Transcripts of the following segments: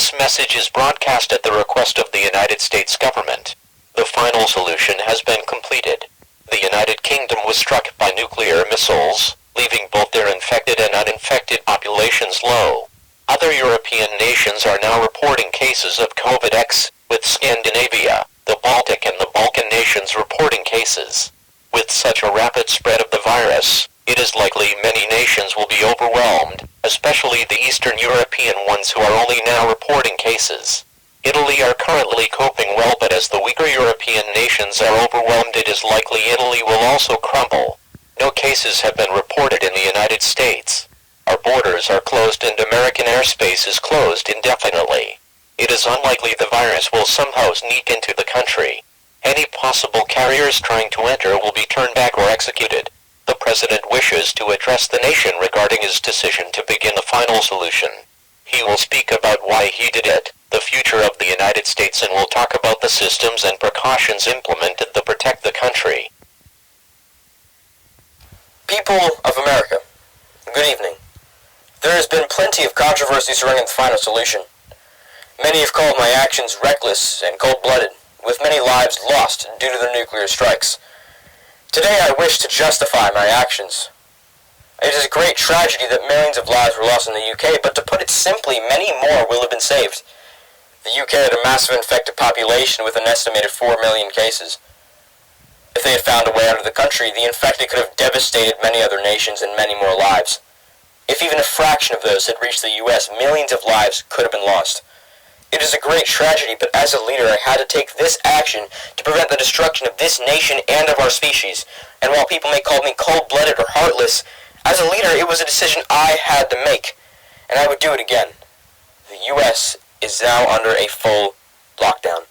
This message is broadcast at the request of the United States government. The final solution has been completed. The United Kingdom was struck by nuclear missiles, leaving both their infected and uninfected populations low. Other European nations are now reporting cases of COVID-X, with Scandinavia, the Baltic and the Balkan nations reporting cases. With such a rapid spread of the virus, it is likely many nations will be overwhelmed, especially the Eastern European ones who are only now reporting cases. Italy are currently coping well, but as the weaker European nations are overwhelmed, it is likely Italy will also crumble. No cases have been reported in the United States. Our borders are closed and American airspace is closed indefinitely. It is unlikely the virus will somehow sneak into the country. Any possible carriers trying to enter will be turned back or executed. The President wishes to address the nation regarding his decision to begin the final solution. He will speak about why he did it, the future of the United States, and will talk about the systems and precautions implemented to protect the country. People of America, good evening. There has been plenty of controversy surrounding the final solution. Many have called my actions reckless and cold-blooded, with many lives lost due to the nuclear strikes. Today I wish to justify my actions. It is a great tragedy that millions of lives were lost in the UK, but to put it simply, many more will have been saved. The UK had a massive infected population with an estimated 4 million cases. If they had found a way out of the country, the infected could have devastated many other nations and many more lives. If even a fraction of those had reached the US, millions of lives could have been lost. It is a great tragedy, but as a leader I had to take this action to prevent the destruction of this nation and of our species. And while people may call me cold-blooded or heartless, as a leader it was a decision I had to make, and I would do it again. The US is now under a full lockdown.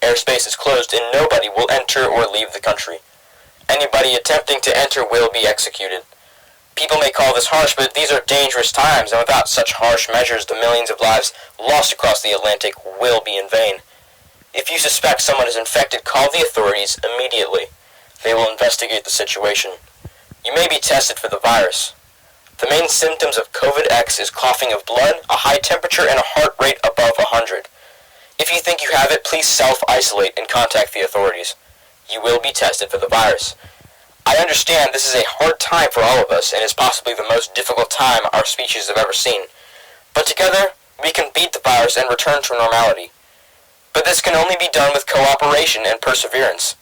Airspace is closed and nobody will enter or leave the country. Anybody attempting to enter will be executed. People may call this harsh, but these are dangerous times, and without such harsh measures, the millions of lives lost across the Atlantic will be in vain. If you suspect someone is infected, call the authorities immediately. They will investigate the situation. You may be tested for the virus. The main symptoms of COVID-X is coughing of blood, a high temperature, and a heart rate above 100. If you think you have it, please self-isolate and contact the authorities. You will be tested for the virus. I understand this is a hard time for all of us, and is possibly the most difficult time our species have ever seen. But together, we can beat the virus and return to normality. But this can only be done with cooperation and perseverance.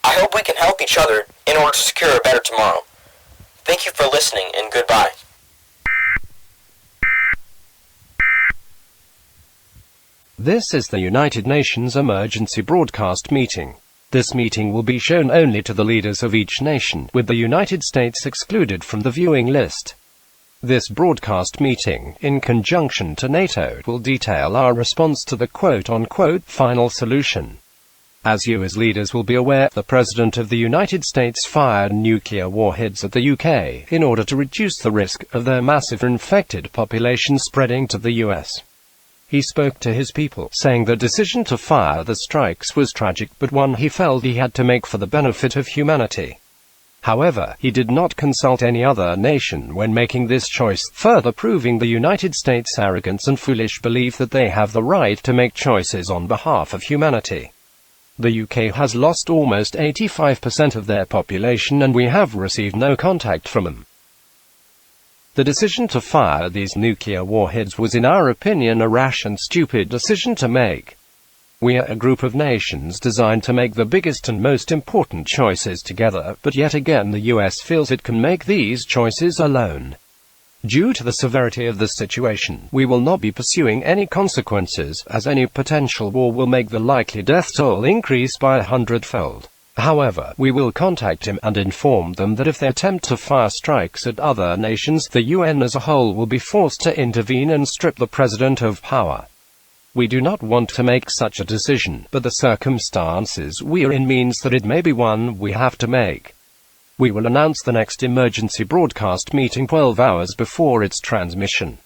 I hope we can help each other in order to secure a better tomorrow. Thank you for listening, and goodbye. This is the United Nations Emergency Broadcast Meeting. This meeting will be shown only to the leaders of each nation, with the United States excluded from the viewing list. This broadcast meeting, in conjunction to NATO, will detail our response to the quote-unquote final solution. As you as leaders will be aware, the President of the United States fired nuclear warheads at the UK in order to reduce the risk of their massive infected population spreading to the US. He spoke to his people, saying the decision to fire the strikes was tragic, but one he felt he had to make for the benefit of humanity. However, he did not consult any other nation when making this choice, further proving the United States' arrogance and foolish belief that they have the right to make choices on behalf of humanity. The UK has lost almost 85% of their population, and we have received no contact from them. The decision to fire these nuclear warheads was, in our opinion, a rash and stupid decision to make. We are a group of nations designed to make the biggest and most important choices together, but yet again the US feels it can make these choices alone. Due to the severity of the situation, we will not be pursuing any consequences, as any potential war will make the likely death toll increase by 100-fold. However, we will contact him and inform them that if they attempt to fire strikes at other nations, the UN as a whole will be forced to intervene and strip the president of power. We do not want to make such a decision, but the circumstances we are in means that it may be one we have to make. We will announce the next emergency broadcast meeting 12 hours before its transmission.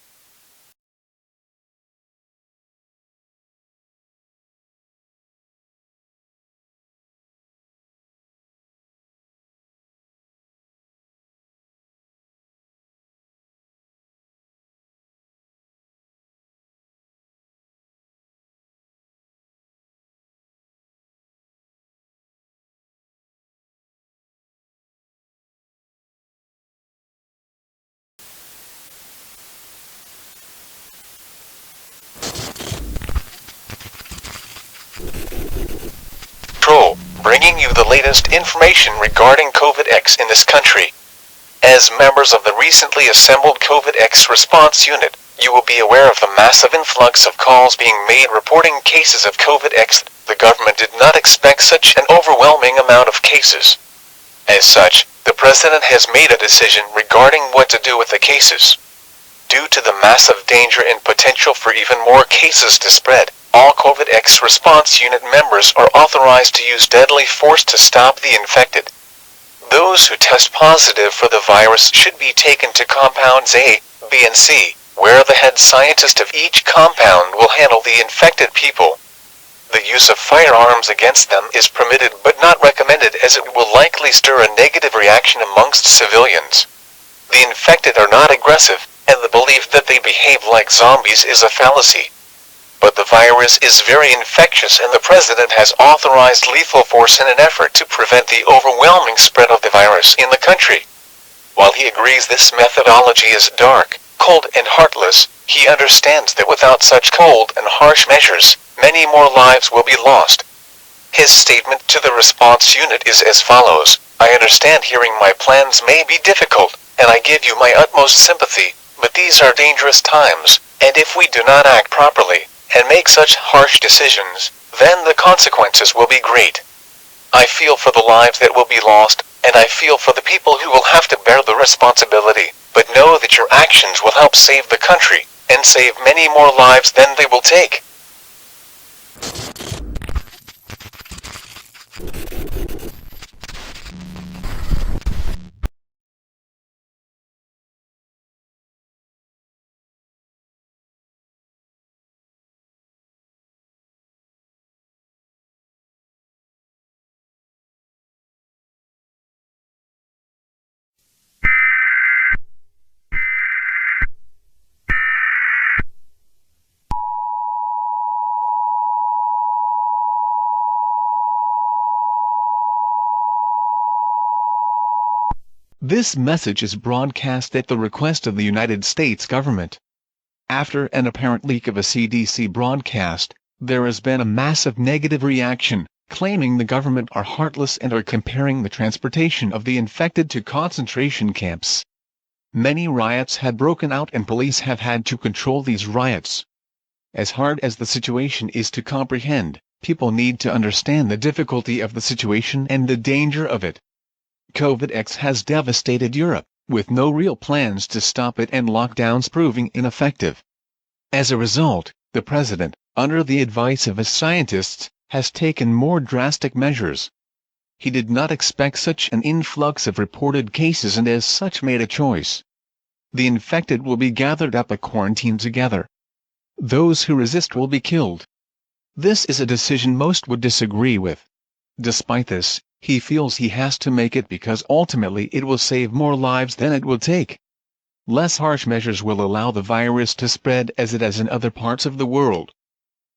bringing you the latest information regarding COVID-X in this country. As members of the recently assembled COVID-X response unit, you will be aware of the massive influx of calls being made reporting cases of COVID-X. The government did not expect such an overwhelming amount of cases. As such, the President has made a decision regarding what to do with the cases. Due to the massive danger and potential for even more cases to spread, all COVID-X response unit members are authorized to use deadly force to stop the infected. Those who test positive for the virus should be taken to compounds A, B and C, where the head scientist of each compound will handle the infected people. The use of firearms against them is permitted but not recommended, as it will likely stir a negative reaction amongst civilians. The infected are not aggressive, and the belief that they behave like zombies is a fallacy. But the virus is very infectious, and the President has authorized lethal force in an effort to prevent the overwhelming spread of the virus in the country. While he agrees this methodology is dark, cold and heartless, he understands that without such cold and harsh measures, many more lives will be lost. His statement to the response unit is as follows: I understand hearing my plans may be difficult, and I give you my utmost sympathy, but these are dangerous times, and if we do not act properly, and make such harsh decisions, then the consequences will be great. I feel for the lives that will be lost, and I feel for the people who will have to bear the responsibility, but know that your actions will help save the country, and save many more lives than they will take. This message is broadcast at the request of the United States government. After an apparent leak of a CDC broadcast, there has been a massive negative reaction, claiming the government are heartless and are comparing the transportation of the infected to concentration camps. Many riots had broken out and police have had to control these riots. As hard as the situation is to comprehend, people need to understand the difficulty of the situation and the danger of it. COVID-X has devastated Europe, with no real plans to stop it and lockdowns proving ineffective. As a result, the President, under the advice of his scientists, has taken more drastic measures. He did not expect such an influx of reported cases and as such made a choice. The infected will be gathered up and quarantined together. Those who resist will be killed. This is a decision most would disagree with. Despite this, he feels he has to make it because ultimately it will save more lives than it will take. Less harsh measures will allow the virus to spread as it has in other parts of the world.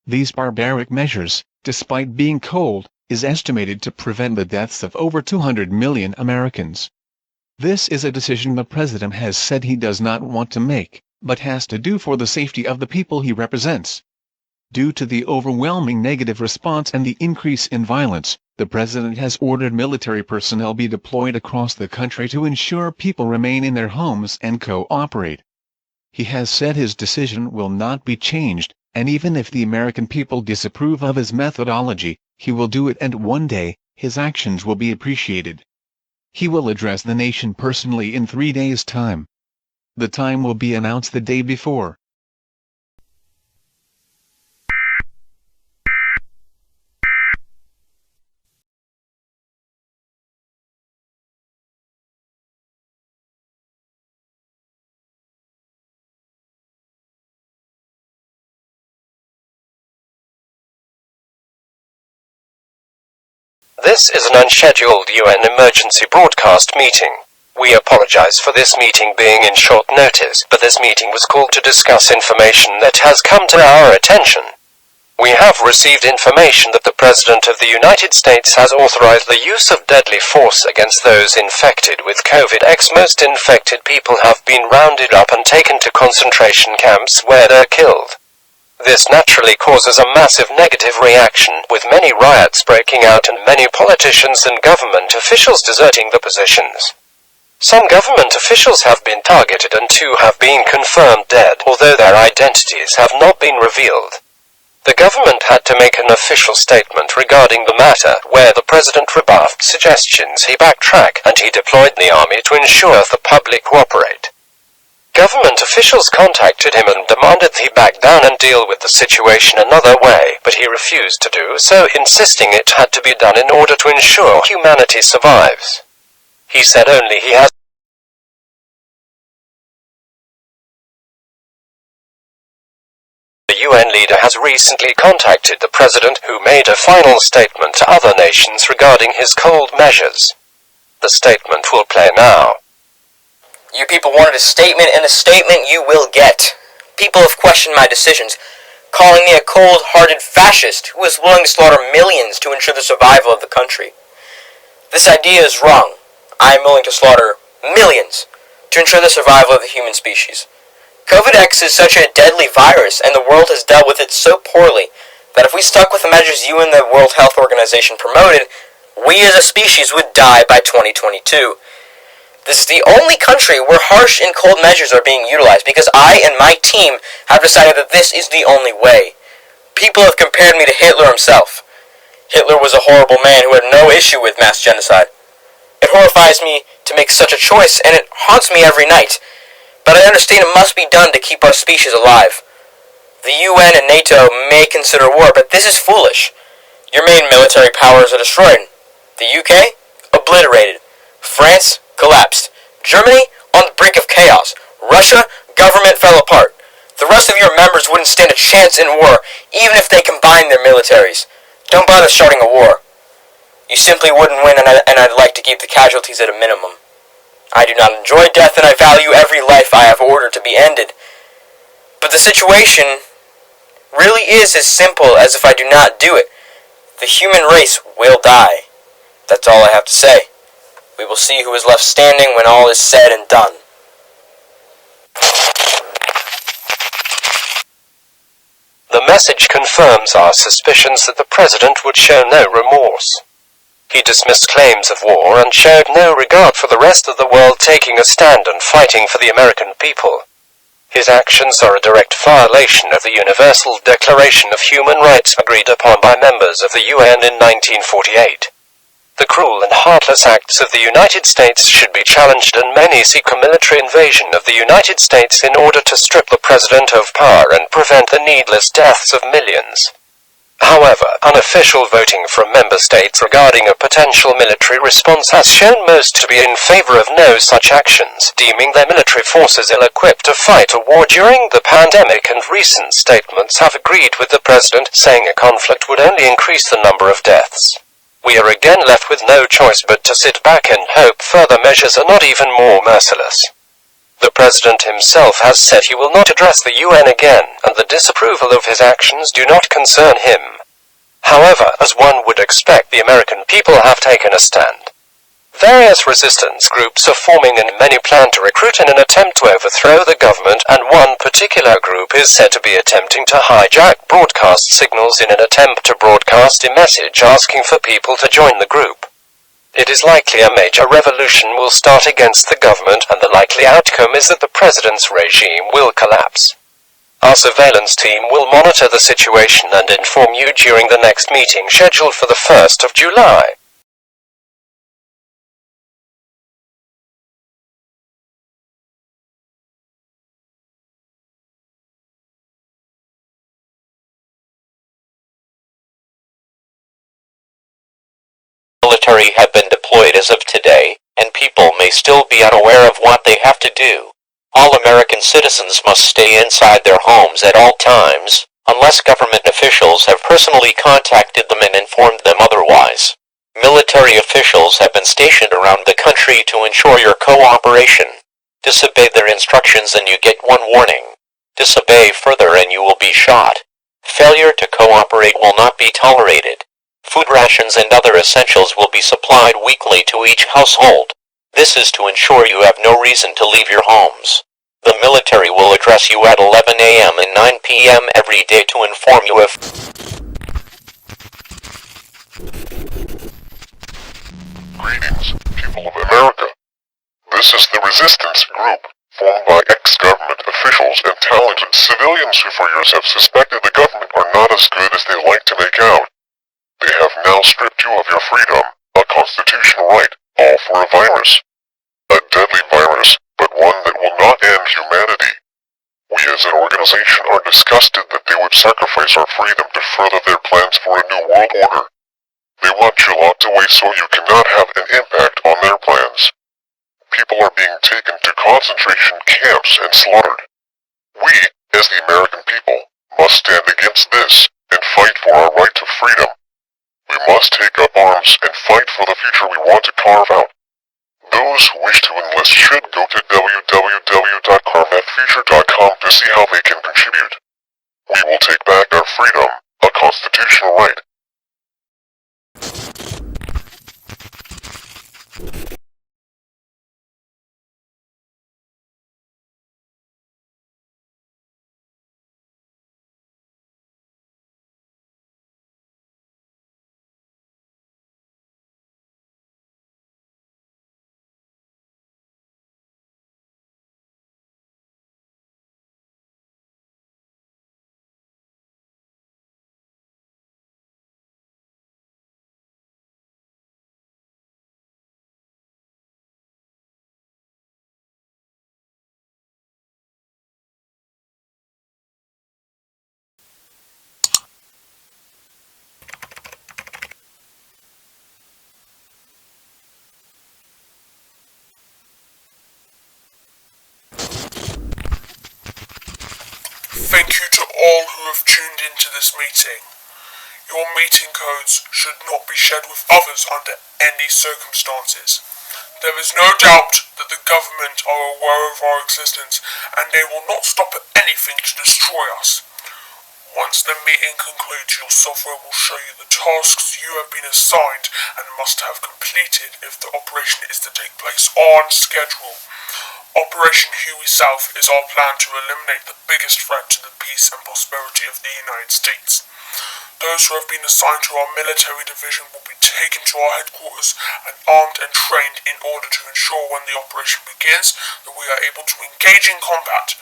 These barbaric measures, despite being cold, is estimated to prevent the deaths of over 200 million Americans. This is a decision the President has said he does not want to make, but has to do for the safety of the people he represents. Due to the overwhelming negative response and the increase in violence, the President has ordered military personnel be deployed across the country to ensure people remain in their homes and cooperate. He has said his decision will not be changed, and even if the American people disapprove of his methodology, he will do it, and one day, his actions will be appreciated. He will address the nation personally in 3 days' time. The time will be announced the day before. This is an unscheduled UN emergency broadcast meeting. We apologize for this meeting being in short notice, but this meeting was called to discuss information that has come to our attention. We have received information that the President of the United States has authorized the use of deadly force against those infected with COVID-X. Most infected people have been rounded up and taken to concentration camps where they're killed. This naturally causes a massive negative reaction, with many riots breaking out and many politicians and government officials deserting the positions. Some government officials have been targeted and 2 have been confirmed dead, although their identities have not been revealed. The government had to make an official statement regarding the matter, where the president rebuffed suggestions he backtrack, and he deployed the army to ensure the public cooperate. Government officials contacted him and demanded he back down and deal with the situation another way, but he refused to do so, insisting it had to be done in order to ensure humanity survives. He said only he has The UN leader has recently contacted the president, who made a final statement to other nations regarding his cold measures. The statement will play now. You people wanted a statement, and a statement you will get. People have questioned my decisions, calling me a cold-hearted fascist who is willing to slaughter millions to ensure the survival of the country. This idea is wrong. I am willing to slaughter millions to ensure the survival of the human species. COVID-X is such a deadly virus, and the world has dealt with it so poorly, that if we stuck with the measures you and the World Health Organization promoted, we as a species would die by 2022. This is the only country where harsh and cold measures are being utilized, because I and my team have decided that this is the only way. People have compared me to Hitler himself. Hitler was a horrible man who had no issue with mass genocide. It horrifies me to make such a choice, and it haunts me every night. But I understand it must be done to keep our species alive. The UN and NATO may consider war, but this is foolish. Your main military powers are destroyed. The UK? Obliterated. France? Collapsed. Germany? On the brink of chaos. Russia? Government fell apart. The rest of your members wouldn't stand a chance in war, even if they combined their militaries. Don't bother starting a war. You simply wouldn't win, and I'd like to keep the casualties at a minimum. I do not enjoy death, and I value every life I have ordered to be ended. But the situation really is as simple as if I do not do it, the human race will die. That's all I have to say. We will see who is left standing when all is said and done. The message confirms our suspicions that the president would show no remorse. He dismissed claims of war and showed no regard for the rest of the world taking a stand and fighting for the American people. His actions are a direct violation of the Universal Declaration of Human Rights agreed upon by members of the UN in 1948. The cruel and heartless acts of the United States should be challenged, and many seek a military invasion of the United States in order to strip the president of power and prevent the needless deaths of millions. However, unofficial voting from member states regarding a potential military response has shown most to be in favor of no such actions, deeming their military forces ill-equipped to fight a war during the pandemic, and recent statements have agreed with the president, saying a conflict would only increase the number of deaths. We are again left with no choice but to sit back and hope further measures are not even more merciless. The president himself has said he will not address the UN again, and the disapproval of his actions do not concern him. However, as one would expect, the American people have taken a stand. Various resistance groups are forming, and many plan to recruit in an attempt to overthrow the government, and one particular group is said to be attempting to hijack broadcast signals in an attempt to broadcast a message asking for people to join the group. It is likely a major revolution will start against the government, and the likely outcome is that the president's regime will collapse. Our surveillance team will monitor the situation and inform you during the next meeting scheduled for the 1st of July. Military have been deployed as of today, and people may still be unaware of what they have to do. All American citizens must stay inside their homes at all times, unless government officials have personally contacted them and informed them otherwise. Military officials have been stationed around the country to ensure your cooperation. Disobey their instructions and you get one warning. Disobey further and you will be shot. Failure to cooperate will not be tolerated. Food rations and other essentials will be supplied weekly to each household. This is to ensure you have no reason to leave your homes. The military will address you at 11 a.m. and 9 p.m. every day to inform you if... Greetings, people of America. This is the Resistance Group, formed by ex-government officials and talented civilians who for years have suspected the government are not as good as they like to make out. They have now stripped you of your freedom, a constitutional right, all for a virus. A deadly virus, but one that will not end humanity. We as an organization are disgusted that they would sacrifice our freedom to further their plans for a new world order. They want you locked away so you cannot have an impact on their plans. People are being taken to concentration camps and slaughtered. We, as the American people, must stand against this and fight for our right to freedom. We must take up arms and fight for the future we want to carve out. Those who wish to enlist should go to www.carvetfuture.com to see how they can contribute. We will take back our freedom, a constitutional right. Thank you to all who have tuned into this meeting. Your meeting codes should not be shared with others under any circumstances. There is no doubt that the government are aware of our existence and they will not stop at anything to destroy us. Once the meeting concludes, your software will show you the tasks you have been assigned and must have completed if the operation is to take place on schedule. Operation Huey South is our plan to eliminate the biggest threat to the peace and prosperity of the United States. Those who have been assigned to our military division will be taken to our headquarters and armed and trained in order to ensure when the operation begins that we are able to engage in combat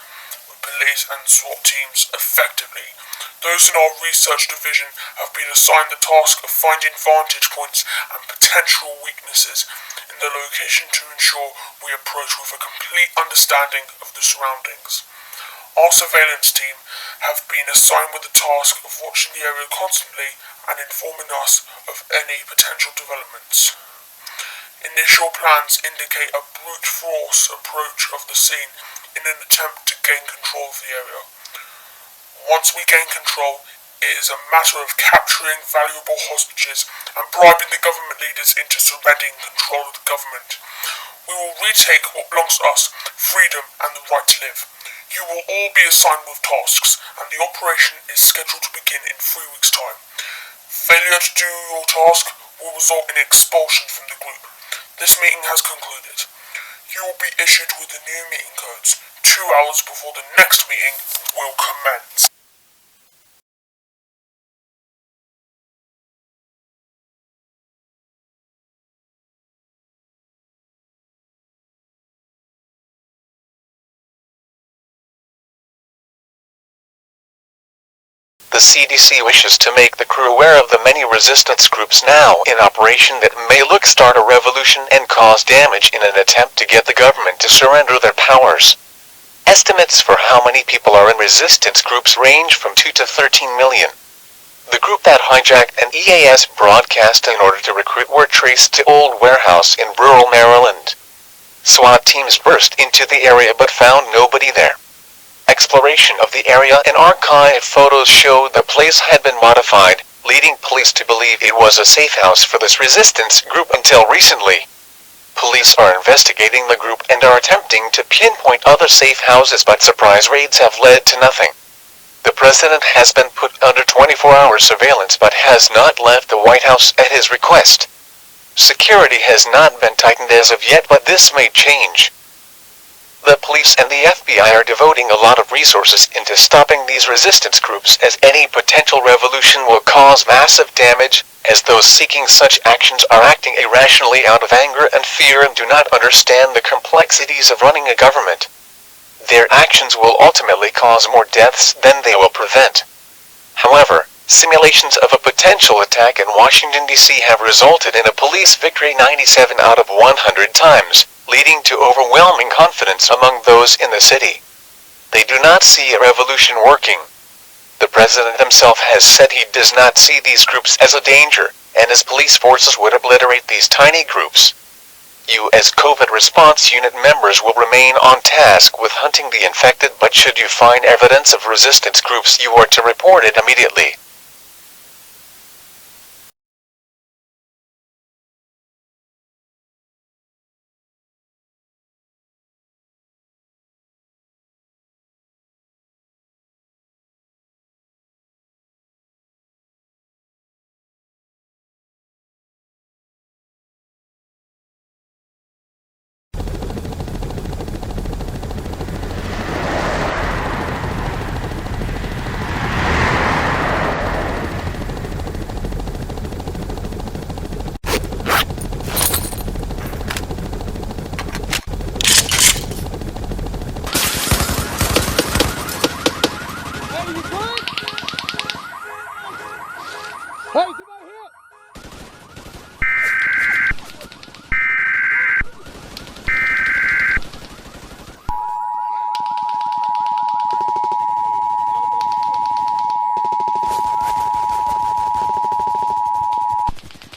with police and SWAT teams effectively. Those in our research division have been assigned the task of finding vantage points and potential weaknesses in the location to ensure we approach with a complete understanding of the surroundings. Our surveillance team have been assigned with the task of watching the area constantly and informing us of any potential developments. Initial plans indicate a brute force approach of the scene in an attempt to gain control of the area. Once we gain control, it is a matter of capturing valuable hostages and bribing the government leaders into surrendering control of the government. We will retake what belongs to us, freedom and the right to live. You will all be assigned with tasks, and the operation is scheduled to begin in 3 weeks' time. Failure to do your task will result in expulsion from the group. This meeting has concluded. You will be issued with the new meeting codes 2 hours before the next meeting will commence. The CDC wishes to make the crew aware of the many resistance groups now in operation that may start a revolution and cause damage in an attempt to get the government to surrender their powers. Estimates for how many people are in resistance groups range from 2 to 13 million. The group that hijacked an EAS broadcast in order to recruit were traced to old warehouse in rural Maryland. SWAT teams burst into the area but found nobody there. Exploration of the area and archive photos showed the place had been modified, leading police to believe it was a safe house for this resistance group until recently. Police are investigating the group and are attempting to pinpoint other safe houses, but surprise raids have led to nothing. The president has been put under 24-hour surveillance but has not left the White House at his request. Security has not been tightened as of yet, but this may change. The police and the FBI are devoting a lot of resources into stopping these resistance groups, as any potential revolution will cause massive damage, as those seeking such actions are acting irrationally out of anger and fear and do not understand the complexities of running a government. Their actions will ultimately cause more deaths than they will prevent. However, simulations of a potential attack in Washington, D.C. have resulted in a police victory 97 out of 100 times, leading to overwhelming confidence among those in the city. They do not see a revolution working. The president himself has said he does not see these groups as a danger, and his police forces would obliterate these tiny groups. You as COVID response unit members will remain on task with hunting the infected, but should you find evidence of resistance groups, you are to report it immediately.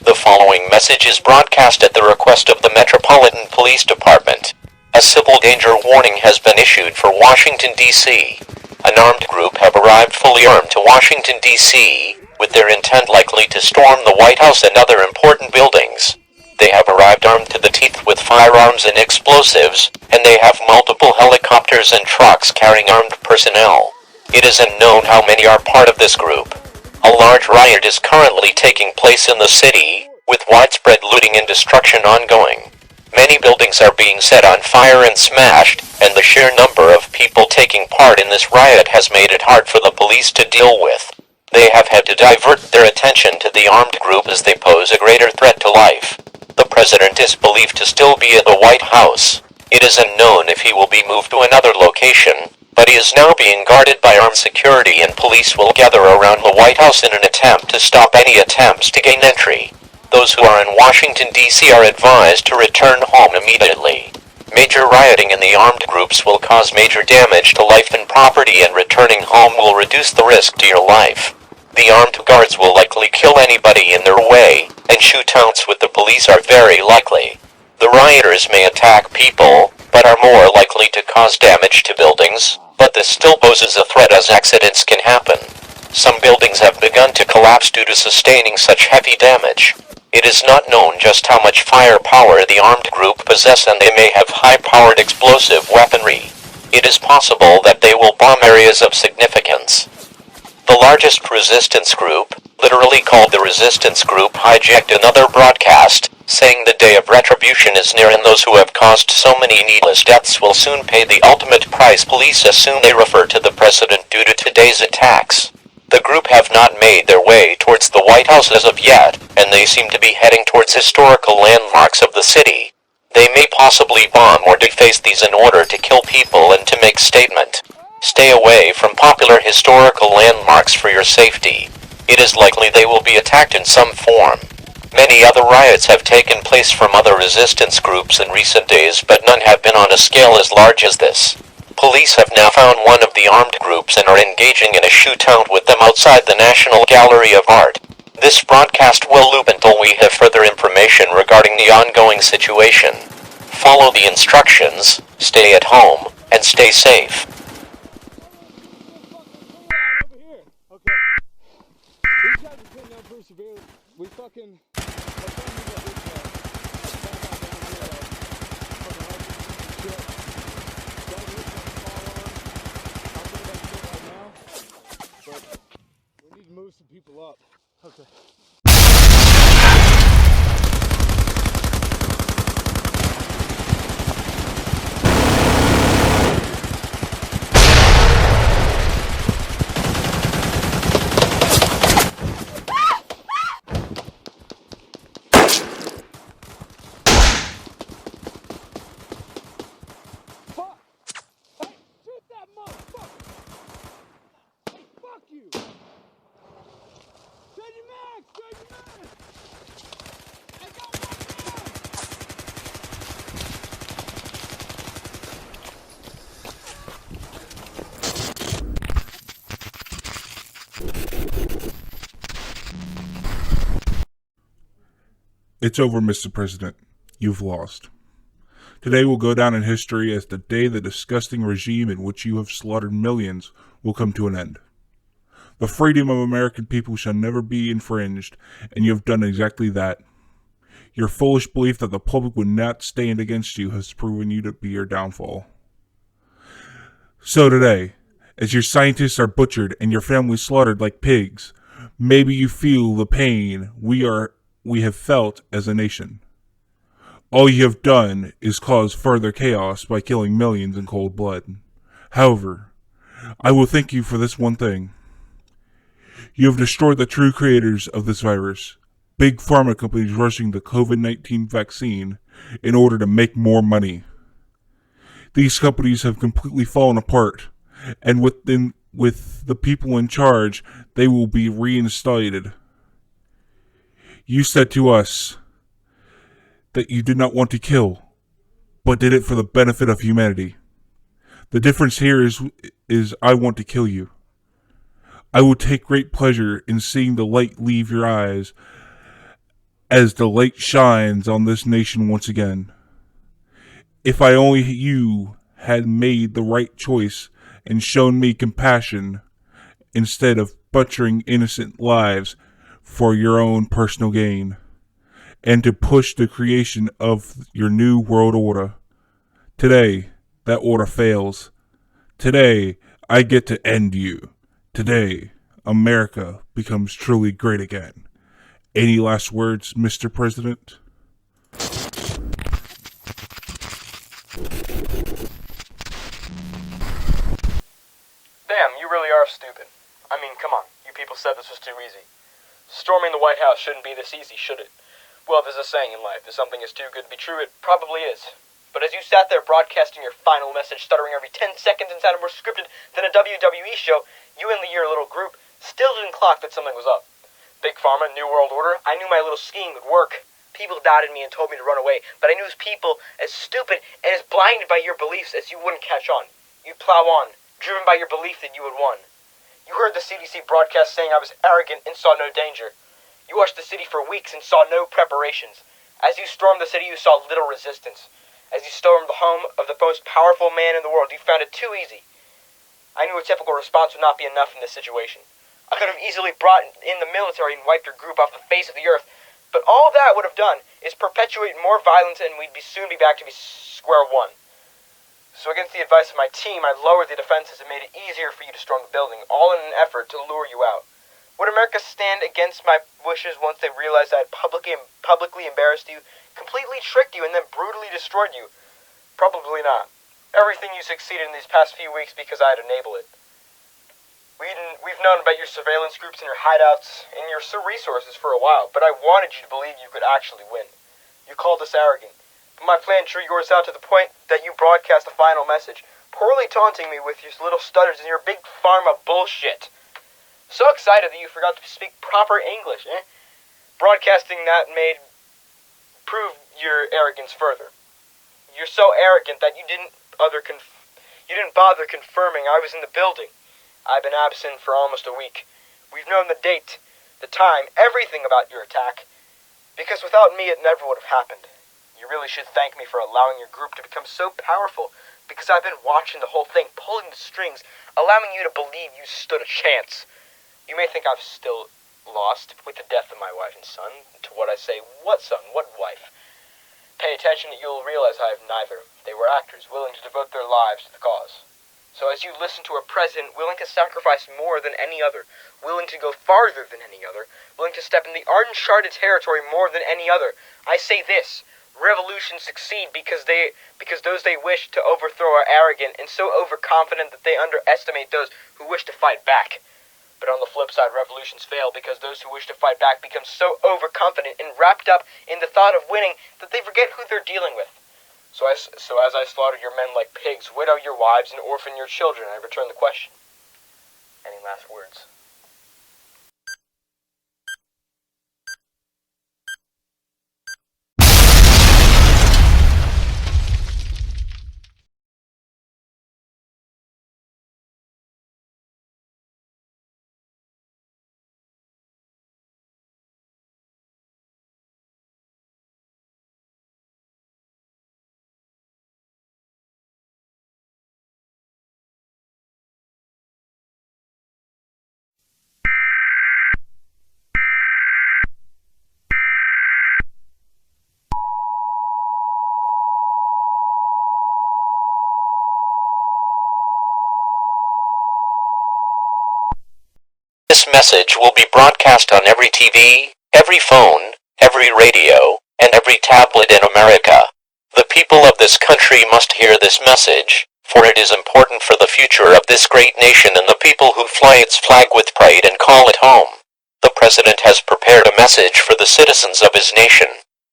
The following message is broadcast at the request of the Metropolitan Police Department. A civil danger warning has been issued for Washington, D.C. An armed group have arrived fully armed to Washington, D.C., with their intent likely to storm the White House and other important buildings. They have arrived armed to the teeth with firearms and explosives, and they have multiple helicopters and trucks carrying armed personnel. It is unknown how many are part of this group. A large riot is currently taking place in the city, with widespread looting and destruction ongoing. Many buildings are being set on fire and smashed, and the sheer number of people taking part in this riot has made it hard for the police to deal with. They have had to divert their attention to the armed group as they pose a greater threat to life. The president is believed to still be at the White House. It is unknown if he will be moved to another location, but he is now being guarded by armed security, and police will gather around the White House in an attempt to stop any attempts to gain entry. Those who are in Washington, D.C. are advised to return home immediately. Major rioting in the armed groups will cause major damage to life and property, and returning home will reduce the risk to your life. The armed guards will likely kill anybody in their way, and shootouts with the police are very likely. The rioters may attack people, but are more likely to cause damage to buildings, but this still poses a threat as accidents can happen. Some buildings have begun to collapse due to sustaining such heavy damage. It is not known just how much firepower the armed group possess, and they may have high-powered explosive weaponry. It is possible that they will bomb areas of significance. The largest resistance group, literally called the Resistance Group, hijacked another broadcast, saying the day of retribution is near and those who have caused so many needless deaths will soon pay the ultimate price. Police assume they refer to the president due to today's attacks. The group have not made their way towards the White House as of yet, and they seem to be heading towards historical landmarks of the city. They may possibly bomb or deface these in order to kill people and to make statement. Stay away from popular historical landmarks for your safety. It is likely they will be attacked in some form. Many other riots have taken place from other resistance groups in recent days, but none have been on a scale as large as this. Police have now found one of the armed groups and are engaging in a shootout with them outside the National Gallery of Art. This broadcast will loop until we have further information regarding the ongoing situation. Follow the instructions, stay at home, and stay safe. We fucking... We need to move some people up. Okay. It's over, Mr. President. You've lost. Today will go down in history as the day the disgusting regime in which you have slaughtered millions will come to an end. The freedom of American people shall never be infringed, and you have done exactly that. Your foolish belief that the public would not stand against you has proven you to be your downfall. So today, as your scientists are butchered and your family slaughtered like pigs, maybe you feel the pain we have felt as a nation. All you have done is cause further chaos by killing millions in cold blood. However, I will thank you for this one thing. You have destroyed the true creators of this virus, big pharma companies rushing the COVID-19 vaccine in order to make more money. These companies have completely fallen apart, and with the people in charge, they will be reinstated. You said to us that you did not want to kill, but did it for the benefit of humanity. The difference here is I want to kill you. I will take great pleasure in seeing the light leave your eyes as the light shines on this nation once again. If I only you had made the right choice and shown me compassion instead of butchering innocent lives for your own personal gain, and to push the creation of your new world order. Today, that order fails. Today, I get to end you. Today, America becomes truly great again. Any last words, Mr. President? Damn, you really are stupid. I mean, come on. You people said this was too easy. Storming the White House shouldn't be this easy, should it? Well, there's a saying in life, if something is too good to be true, it probably is. But as you sat there broadcasting your final message, stuttering every 10 seconds and sounded more scripted than a WWE show, you and your little group still didn't clock that something was up. Big Pharma, New World Order, I knew my little scheme would work. People doubted me and told me to run away, but I knew people as stupid and as blinded by your beliefs as you wouldn't catch on. You'd plow on, driven by your belief that you had won. You heard the CDC broadcast saying I was arrogant and saw no danger. You watched the city for weeks and saw no preparations. As you stormed the city, you saw little resistance. As you stormed the home of the most powerful man in the world, you found it too easy. I knew a typical response would not be enough in this situation. I could have easily brought in the military and wiped your group off the face of the earth, but all that would have done is perpetuate more violence, and we'd soon be back to square one. So against the advice of my team, I lowered the defenses and made it easier for you to storm the building, all in an effort to lure you out. Would America stand against my wishes once they realized I had publicly embarrassed you, completely tricked you, and then brutally destroyed you? Probably not. Everything you succeeded in these past few weeks because I had enabled it. We've known about your surveillance groups and your hideouts and your resources for a while, but I wanted you to believe you could actually win. You called us arrogant, but my plan drew yours out to the point that you broadcast the final message, poorly taunting me with your little stutters and your big pharma bullshit. So excited that you forgot to speak proper English, eh? Broadcasting that prove your arrogance further. You're so arrogant that you didn't bother confirming I was in the building. I've been absent for almost a week. We've known the date, the time, everything about your attack. Because without me, it never would have happened. You really should thank me for allowing your group to become so powerful, because I've been watching the whole thing, pulling the strings, allowing you to believe you stood a chance. You may think I've still lost with the death of my wife and son. To what I say, what son, what wife? Pay attention and you'll realize I have neither. They were actors, willing to devote their lives to the cause. So as you listen to a president willing to sacrifice more than any other, willing to go farther than any other, willing to step in the uncharted territory more than any other, I say this: revolutions succeed because those they wish to overthrow are arrogant and so overconfident that they underestimate those who wish to fight back. But on the flip side, revolutions fail because those who wish to fight back become so overconfident and wrapped up in the thought of winning that they forget who they're dealing with. So as I slaughtered your men like pigs, widow your wives, and orphan your children, I return the question. Any last words? This message will be broadcast on every TV, every phone, every radio, and every tablet in America. The people of this country must hear this message, for it is important for the future of this great nation and the people who fly its flag with pride and call it home. The President has prepared a message for the citizens of his nation.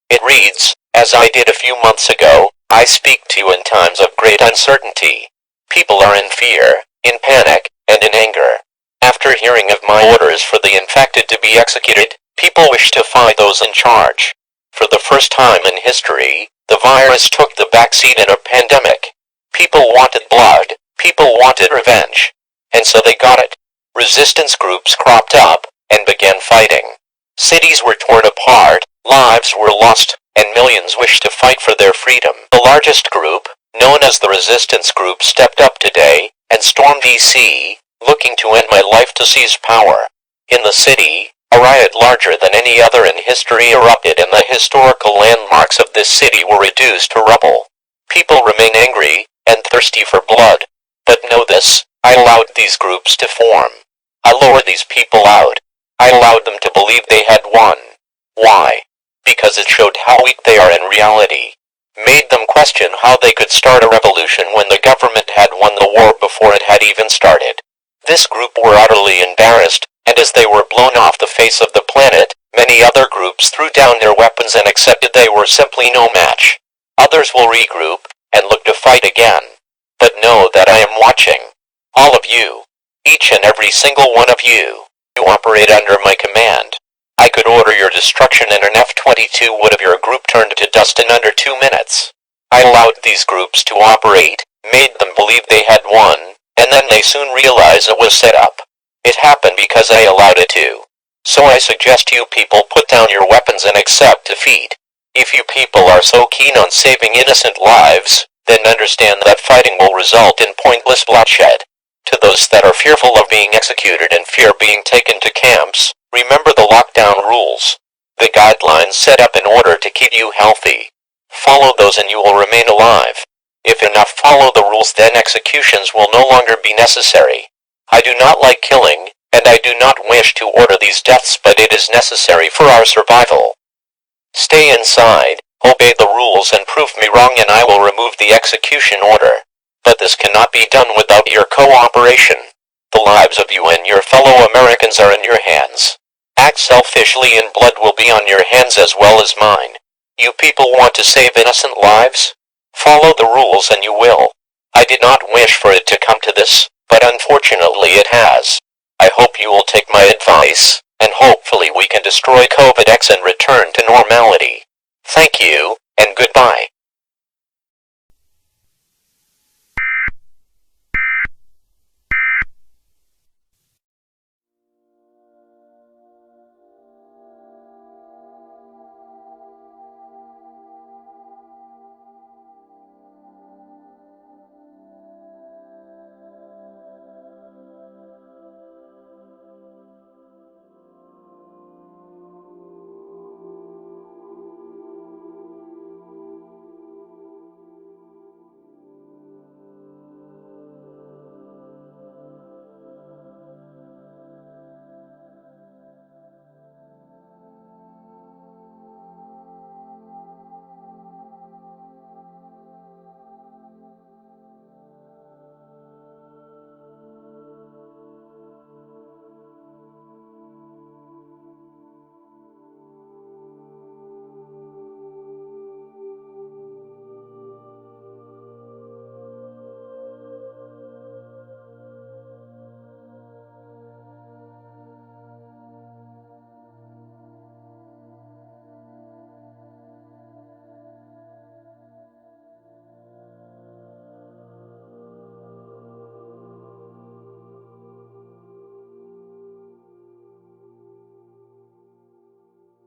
It reads, "As I did a few months ago, I speak to you in times of great uncertainty. People are in fear, in panic, and in anger. After hearing of my orders for the infected to be executed, people wish to fight those in charge. For the first time in history, the virus took the backseat in a pandemic. People wanted blood, people wanted revenge. And so they got it. Resistance groups cropped up and began fighting. Cities were torn apart, lives were lost, and millions wished to fight for their freedom. The largest group, known as the resistance group, stepped up today and stormed D.C., looking to end my life to seize power. In the city, a riot larger than any other in history erupted and the historical landmarks of this city were reduced to rubble. People remain angry and thirsty for blood. But know this, I allowed these groups to form. I lured these people out. I allowed them to believe they had won. Why? Because it showed how weak they are in reality. Made them question how they could start a revolution when the government had won the war before it had even started. This group were utterly embarrassed, and as they were blown off the face of the planet, many other groups threw down their weapons and accepted they were simply no match. Others will regroup and look to fight again. But know that I am watching. All of you, each and every single one of you, you operate under my command. I could order your destruction and an F-22 would have your group turned to dust in under 2 minutes. I allowed these groups to operate, made them believe they had won, and then they soon realized it was set up. It happened because I allowed it to. So I suggest you people put down your weapons and accept defeat. If you people are so keen on saving innocent lives, then understand that fighting will result in pointless bloodshed. To those that are fearful of being executed and fear being taken to camps, remember the lockdown rules. The guidelines set up in order to keep you healthy. Follow those and you will remain alive. If enough follow the rules, then executions will no longer be necessary. I do not like killing, and I do not wish to order these deaths, but it is necessary for our survival. Stay inside, obey the rules and prove me wrong and I will remove the execution order. But this cannot be done without your cooperation. The lives of you and your fellow Americans are in your hands. Act selfishly and blood will be on your hands as well as mine. You people want to save innocent lives? Follow the rules and you will. I did not wish for it to come to this, but unfortunately it has. I hope you will take my advice, and hopefully we can destroy COVID-X and return to normality. Thank you, and goodbye.